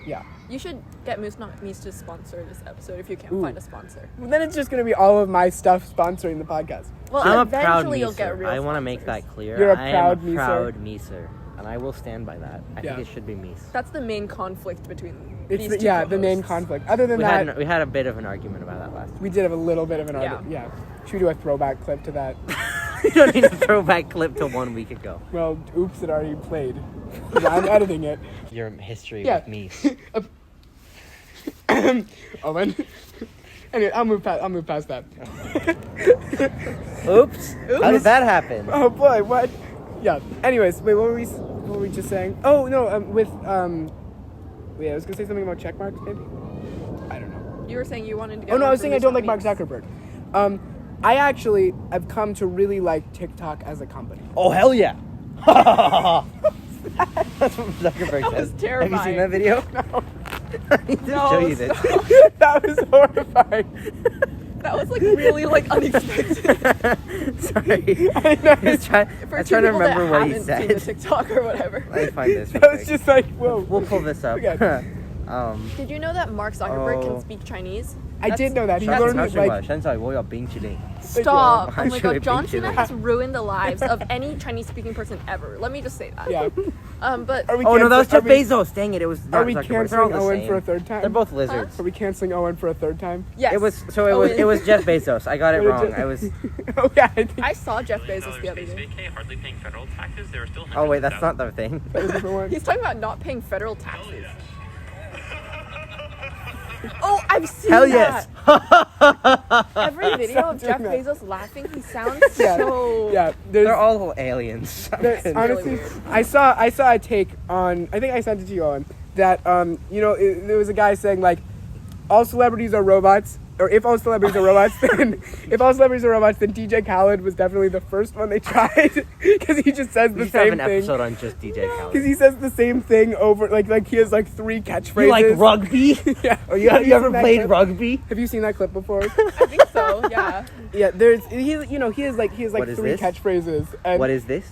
Yeah. You should get Moose Not Meese to sponsor this episode if you can't Ooh. find a sponsor. Well, then it's just gonna be all of my stuff sponsoring the podcast. Well, I'm a proud eventually you'll get Meeser. real I want to make sponsors. that clear. You're a I proud am a Meeser? proud Meeser, and I will stand by that. I Yeah. think it should be Meese. That's the main conflict between It's these the, two yeah, the main co-hosts. conflict. Other than We that, had a bit of an argument about that last week. we did have a little bit of an Yeah. argument. Yeah. Should we do a throwback clip to that? You don't need a throwback clip to 1 week ago. Well, oops, it already played. Yeah, I'm editing it. Your history Yeah. with Meese. Owen. Anyway, I'll move past that. Oops. How did that happen? Oh boy, what? Yeah. Anyways, wait, what were we just saying? Oh no, wait, I was gonna say something about check marks, maybe. I don't know. You were saying you wanted to get Oh no, I one was for saying I Moose don't Not like Mark Meese. Zuckerberg. I actually have come to really like TikTok as a company. Oh, hell yeah. That's what Zuckerberg That says. was Have you seen terrifying. that video? No. I need to No, show you this. That was horrifying. That was like really like unexpected. Sorry. I know. I was trying For to two people remember that what he haven't seen the said. TikTok or whatever. Let me find this. real That was quick. just like, whoa. We'll pull this up. Okay. Did you know that Mark Zuckerberg Oh. can speak Chinese? I did know that. He that's- learned it like 现在我有冰淇淋. Stop! Oh my Actually, god, John beat Cena you. has ruined the lives of any Chinese-speaking person ever. Let me just say that. yeah. But Are we Oh no, that was cancel- Jeff Bezos. Dang it, it was not Are we Zuckerberg. They're all canceling the Owen same. for a third time? They're both lizards. Are we canceling Owen for a third time? yes, It was Owen. Jeff Bezos. I got it What did wrong. you- I was. Oh yeah, I think I saw Jeff Bezos the other States day. vacate, hardly paying federal taxes. There are still Oh wait, that's hundreds not the thing. that was a different one. He's talking about not paying federal taxes. yeah. Oh, I've seen Hell that. yes. Every video of doing Jeff that. Bezos laughing, he sounds Yeah. so. Yeah, They're all aliens. honestly, I saw a take on. I think I sent it to you, Owen. That there was a guy saying like, all celebrities are robots, or if all celebrities are robots, then DJ Khaled was definitely the first one they tried because he just says We the used to have same an thing. episode on just DJ Because Khaled. he says the same thing over, like he has like 3 catchphrases. You like rugby? Yeah. Or you Have ever seen that played clip? rugby? Have you seen that clip before? I think so. Yeah. Yeah, he has like What is 3 this? catchphrases. And What is this?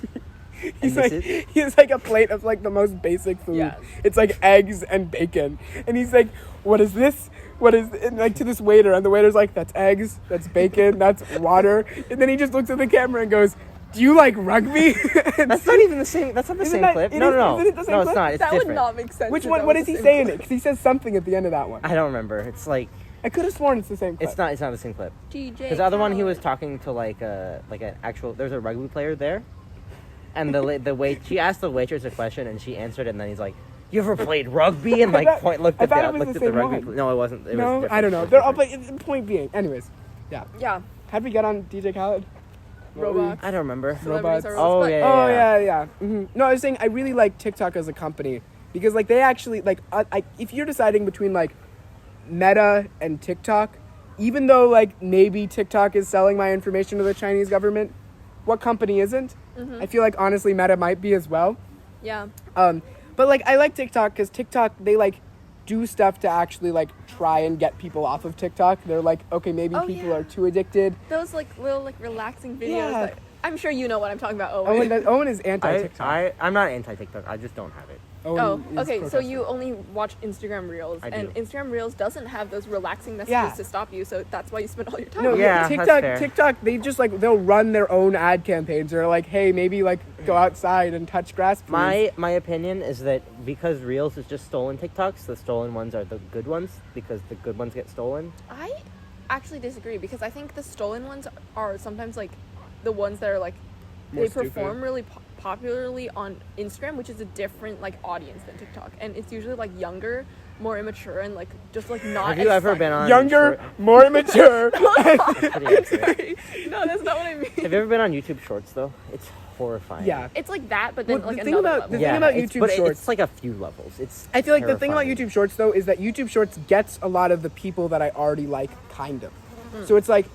He's And like, this is? he has like a plate of like the most basic food. Yes. It's like eggs and bacon. And he's like, what is this? And like to this waiter, and the waiter's like, that's eggs, that's bacon, that's water. And then he just looks at the camera and goes, do you like rugby? That's not even the same. That's not the Isn't same that- clip. it No, is- no, isn't it no. the same No, clip? it's not. It's That different. would not make sense. Which if one? that What was is he the same saying it? clip. Because he says something at the end of that one. I don't remember. It's like I could have sworn it's the same clip. it's not. It's not the same clip. DJ. Because the other one, he was Khaled. talking to like an actual. There's a rugby player there, and she asked the waitress a question, and she answered, it, and then he's like, "You ever played rugby?" And like looked I at thought the it was looked the at the same rugby. one. No, it wasn't. It No, was I don't know. different. They're all, but the point being, anyways, Yeah. how'd we get on DJ Khaled? Robots. I don't remember. Celebrities Robots. are Oh, robots, yeah, but- Oh yeah. No, I was saying I really like TikTok as a company because like they actually like if you're deciding between like Meta and TikTok, even though like maybe TikTok is selling my information to the Chinese government, what company isn't? I feel like honestly Meta might be as well. Yeah. But like I like TikTok because TikTok they like do stuff to actually like try and get people off of TikTok. They're like, okay, maybe Oh, people yeah. are too addicted. Those like little like relaxing videos. Yeah. That, I'm sure you know what I'm talking about. Owen. Owen is anti-TikTok. I'm not anti TikTok. I just don't have it. Oh, is okay. So protesting. you only watch Instagram Reels, I and do. Instagram Reels doesn't have those relaxing messages Yeah. to stop you. So that's why you spend all your time. No, on it. Yeah, that's fair. TikTok, they just like they'll run their own ad campaigns. They're like, hey, maybe like go outside and touch grass, please. My opinion is that because Reels is just stolen TikToks, the stolen ones are the good ones because the good ones get stolen. I actually disagree because I think the stolen ones are sometimes like the ones that are like More they stupid. perform really popularly on Instagram, which is a different like audience than TikTok, and it's usually like younger, more immature, and like just like not. Have you as ever funny. been on Younger, short- more immature. That's pretty accurate. Sorry. No, that's not what I mean. Have you ever been on YouTube Shorts though? It's horrifying. Yeah. It's like that, but then Well, like the thing another about- level. the thing about it's- YouTube but Shorts- it's like a few levels. It's I feel like the thing about terrifying. YouTube Shorts though is that YouTube Shorts gets a lot of the people that I already like, kind of. So it's like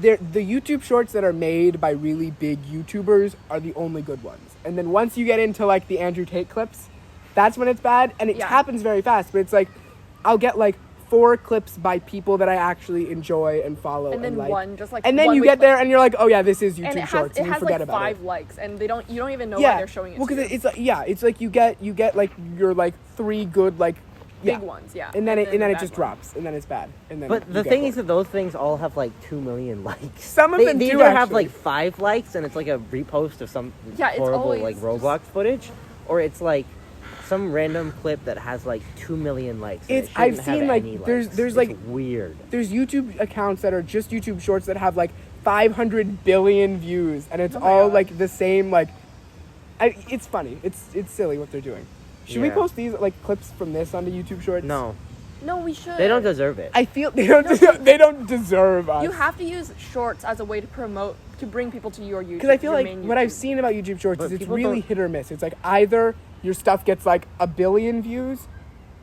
the YouTube Shorts that are made by really big YouTubers are the only good ones. And then once you get into like the Andrew Tate clips, that's when it's bad, and it Yeah. happens very fast. But it's like I'll get like 4 clips by people that I actually enjoy and follow, and then like. one just like And then one you with, get there and you're like, oh yeah, this is and YouTube it has Shorts, it and you has forget like about 5 it. likes, and you don't even know Yeah, why they're showing it. well, to because you. it's like it's like you get like your like 3 good like big ones, yeah. and then the it bad just ones. drops, and then it's bad, and then. But you the get thing bored. is that those things all have like 2 million likes. Some of them they do either have actually. like 5 likes and it's like a repost of some Yeah, it's horrible always like just- Roblox footage, or it's like some random clip that has like 2 million likes. And It's- it shouldn't I've have seen, like, any there's- likes. there's, It's like- weird. There's YouTube accounts that are just YouTube Shorts that have like 500 billion views, and it's Oh my all God. like the same. Like, it's funny. It's silly what they're doing. Should we Yeah. post these like clips from this onto YouTube Shorts? No, No, we should. they don't deserve it. I feel they don't. They don't deserve us. You have to use shorts as a way to promote, to bring people to your YouTube. Because I feel your like main what I've YouTube. seen about YouTube Shorts But is it's people really don't- hit or miss. It's like either your stuff gets like 1 billion views,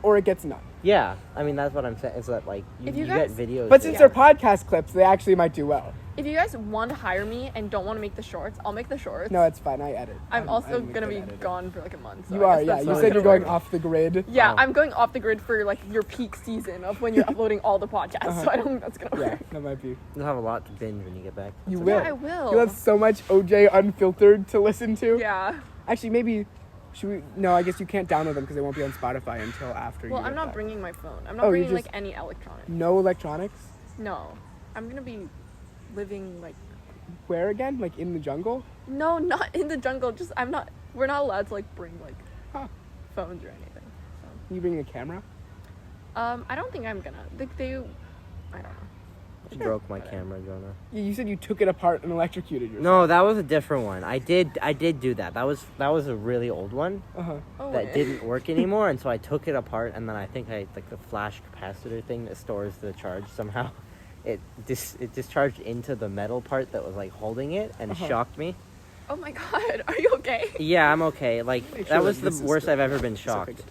or it gets none. Yeah, I mean that's what I'm saying. Is that like you, If you you guys- get videos? But that- since they're podcast clips, they actually might do well. If you guys want to hire me and don't want to make the shorts, I'll make the shorts. No, it's fine. I edit. I'm also a gonna good be editor. gone for like a month. So You I are, guess yeah. that's You not said gonna you're going work. off the grid. Yeah, Oh. I'm going off the grid for like your peak season of when you're uploading all the podcasts. So I don't think that's gonna Yeah, work. that might be. You'll have a lot to binge when you get back. You Yeah, will. I will. You'll have so much OJ Unfiltered to listen to. Yeah. Actually, maybe. Should we? No, I guess you can't download them because they won't be on Spotify until after. Well, you I'm get not back. bringing my phone. I'm not Oh, you bringing like just- any electronics. No electronics. No, I'm gonna be living like. Where again? Like in the jungle? No, not in the jungle. Just I'm not. We're not allowed to like bring like Huh. phones or anything. You bringing a camera? I don't think I'm gonna. They I don't know. Just broke my camera, Jonah. You said you took it apart and electrocuted yourself. No, that was a different one. I did do that. That was a really old one Uh huh. Oh, that didn't work anymore, and so I took it apart, and then I think like the flash capacitor thing that stores the charge somehow. It discharged into the metal part that was like holding it, and Uh-huh. shocked me. Oh my god, are you okay? Yeah, I'm okay. Like Make that sure was that the this is worst good. I've ever been So shocked. good.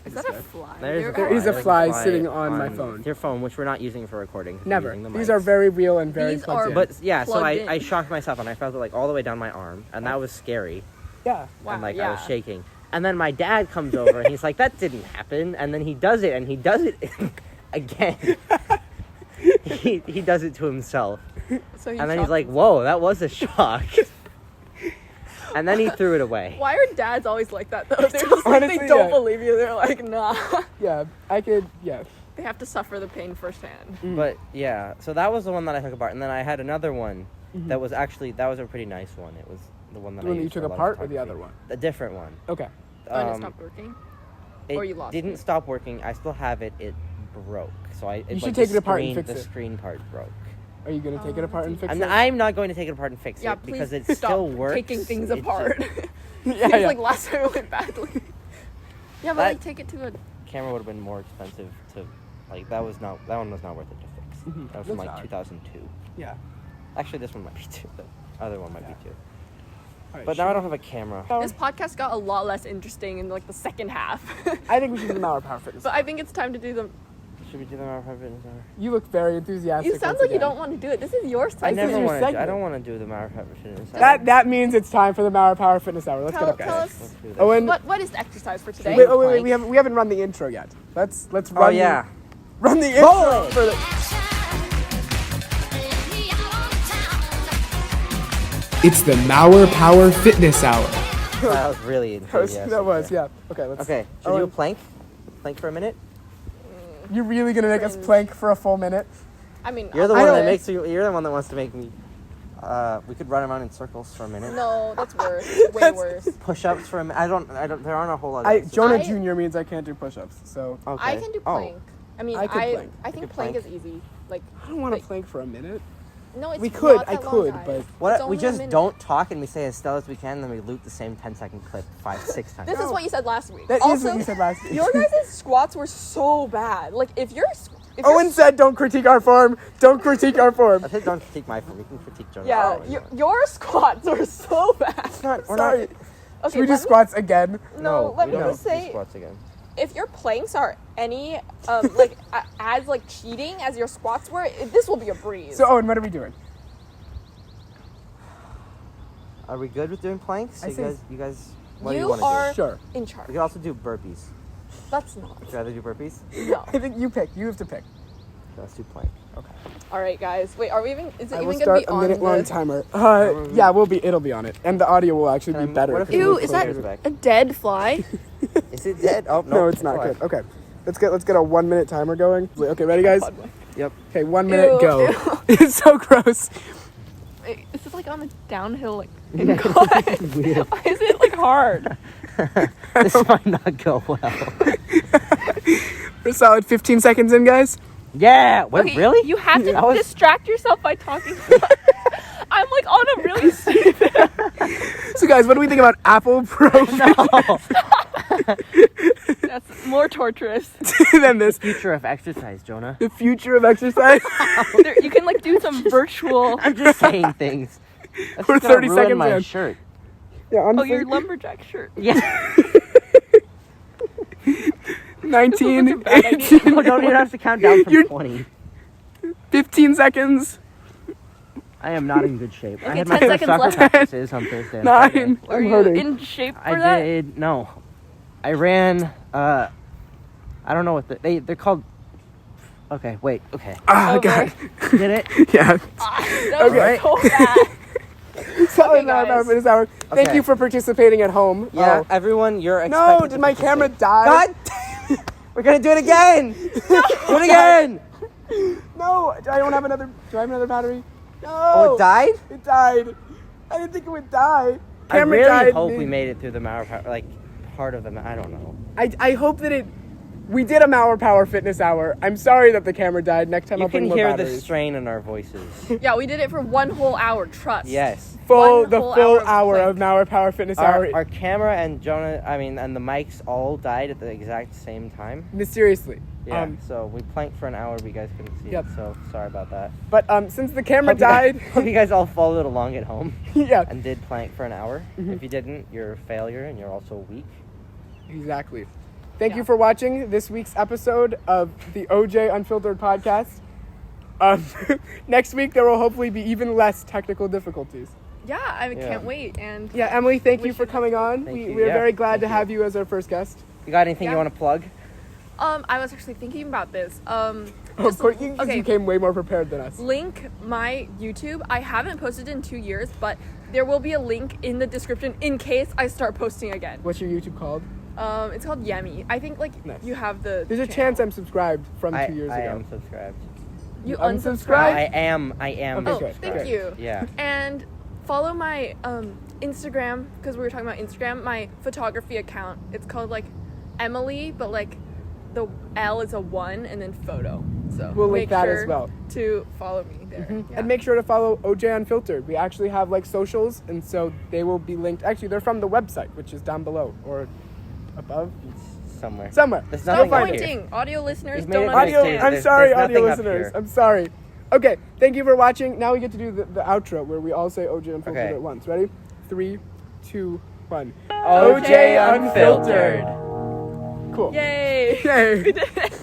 Is that a fly? There is a fly sitting on my phone. Your phone, which we're not using for recording. 'cause we're Never. using the These mics. are very real and very These plugged are- in. But yeah, so Plugged in. I shocked myself, and I felt it like all the way down my arm, and that was scary. yeah. Wow, And like yeah. I was shaking. And then my dad comes over and he's like, "That didn't happen." And then he does it, and he does it again. he does it to himself, So he and then he's shocked like, himself. "Whoa, that was a shock." And then he threw it away. Why are dads always like that though? They're just like, Honestly, they don't yeah. believe you. They're like, nah. Yeah. I could. Yeah. They have to suffer the pain firsthand. But yeah, so that was the one that I took apart, and then I had another one Mhm. that was a pretty nice one. It was the one that The I one that you used for took a lot of apart or the photography. other one? A different one. Okay. And it stopped working. It Or you lost didn't it. stop working. I still have it. It broke. So You should take it apart and fix The it. screen part broke. Are you gonna take it apart and fix I'm, it? I'm not going to take it apart and fix Yeah, it please because it stop still works. taking things It's apart. just- yeah. Seems Yeah. like last time it went badly. Yeah, but That- like take it to a. camera would have been more expensive to, like that one was not worth it to fix. Mhm. That was from That's like valid. 2002. Yeah. Actually, this one might be too. The other one might Yeah. be too. All right, But now I don't have a camera. This podcast got a lot less interesting in like the second half. I think we should do the Hour Power Fitness. But I think it's time to do the. Should we do the Hour Fitness Hour? You look very enthusiastic. You sound once like you again. don't want to do it. This is your I segment. This is never your want to. I segment. don't want to do the Hour Fitness Hour. That means it's time for the Hour Power Fitness Hour. Let's Tell- get up, tell guys. us- Let's do this. Owen, What is the exercise for today? wait, we haven't run the intro yet. Let's run. Oh yeah. Run the intro Roll it. for the. It's the Mauer Power Fitness Hour. That was really enthusiastic. That was, there. yeah. Okay, let's. Okay, should we do a Owen, plank? Plank for a minute? you're really gonna make us Cringe. plank for a full minute? I mean, You're the I one don't- that makes me. You're the one that wants to make me. We could run around in circles for a minute. No, that's worse. Way That's- worse. Push-ups for a minute. I don't. There aren't a whole lot. Of Jonah I- Jr. means I can't do push-ups, so Okay. I can do Oh. plank. I mean, I could plank. I think could plank plank. is easy. Like, I don't want to Like- plank for a minute. no, it's We could, not I that long, could, guys. but- It's What only we a just minute. don't talk and we say as still as we can, then we loop the same 10-second clip 5-6 times. This is what you said last week. That is also, what you said last week. your guys' squats were so bad. Like, if you're Owen said, "Don't critique our form. Don't critique our form." I think don't critique my form. We can critique Jonah's yeah, form. your squats are so bad. We're Sorry. not. Okay, Should we do let me- squats again? No, let we me don't just do say, squats again. if your planks are any like as like cheating as your squats were, this will be a breeze. So Owen, what are we doing? Are we good with doing planks? I say- You guys, what do you you want to are do? Sure. in charge. We could also do burpees. That's not. Would you rather do burpees? No. I think you pick. You have to pick. Let's do plank. All right, guys. Wait, are we even? Is it I will even gonna start be a on minute-long the? timer. Yeah, it'll be on it, and the audio will actually be better. What if if we we Ew, move is closer. that back? a dead fly? Is it dead? Oh No, it's not Why? good. Okay, let's get a 1 minute timer going. Okay, ready, guys? Yep. Okay, 1 minute, Ew, go. ew. It's so gross. Wait, is this like on a downhill like Weird. Why is it like hard? This might not go well. We're a solid 15 seconds in, guys. Yeah. What? Okay, Really? You have to That was- distract yourself by talking. I'm like on a really So, guys, what do we think about Apple Pro That's more torturous. than this? Future of exercise, Jonah. The future of exercise. You can like do some virtual. I'm just saying things. That's We're just gonna 30 ruin seconds my in. shirt. Yeah, Oh, honestly. your lumberjack shirt. Yeah. 19, This was a bad idea. 18, Oh, don't even have to count down from You're- 20. 15 seconds. I am not in good shape. I Okay, had my 10 first seconds soccer left. practices on Thursday. and Friday. 9. Are I'm you hurting. in shape for I that? did no. I ran. I don't know what they're called. Okay, wait. Okay, Oh, Over. God. did it? Yeah. That was Okay. so bad. Solid Okay, guys. for this hour. Thank Okay. you for participating at home. Yeah, Oh. everyone, you're No, expected did to my camera participate. die? God, we're gonna do it again. Do it again. No, I don't have another. Do I have another battery? No. Oh, it died. It died. I didn't think it would die. I Camera really died. hope we made it through the Mauer Power, like part of the. I don't know. I hope that it. We did a Mauer Power Fitness Hour. I'm sorry that the camera died. Next time You I'll bring can more hear the batteries. strain in our voices. Yeah, we did it for one whole hour. Trust. Yes. The One full whole hour hour of Mauer Power Fitness Our, Hour. our camera and Jonah, and the mics all died at the exact same time. Mysteriously. Yeah. So we planked for an hour, but you guys couldn't see Yep. it. So sorry about that. But since the camera Hope you guys- died, hope you guys all followed along at home yeah, and did plank for an hour. Mm-hmm. If you didn't, you're a failure and you're also weak. exactly. Thank Yeah. you for watching this week's episode of the OJ Unfiltered podcast. Next week there will hopefully be even less technical difficulties. Yeah, I Yeah. can't wait. And Yeah, Emily, thank you Wish for you coming on. Thank you. We're Yeah, very glad thank to you. have you as our first guest. You got anything Yeah. you want to plug? I was actually thinking about this. Of Just- course, you came way more prepared than us. Link my YouTube. I haven't posted in 2 years, but there will be a link in the description in case I start posting again. What's your YouTube called? It's called Yummy. I think like Nice. you have the. There's a chance I'm subscribed from 2 years I ago. am subscribed. you unsubscribed? unsubscribed. I am. Okay, Oh, good, thank good. you. Yeah. And follow my Instagram because we were talking about Instagram. My photography account. It's called like Emily, but like the L is a 1 and then photo. So We'll link make that sure as well. to follow me there. Yeah. And make sure to follow OJ Unfiltered. We actually have like socials, and so they will be linked. Actually, they're from the website, which is down below or above, It's somewhere. somewhere. There's Stop nothing find up it. here. pointing. Audio listeners We've made don't it very Audio, clear. understand. I'm There's- sorry, there's audio nothing up listeners. here. I'm sorry. Okay, thank you for watching. Now we get to do the outro where we all say OJ Unfiltered Okay. at once. Ready? 3, 2, 1. OJ Unfiltered. Cool. Yay! Yay. We did it.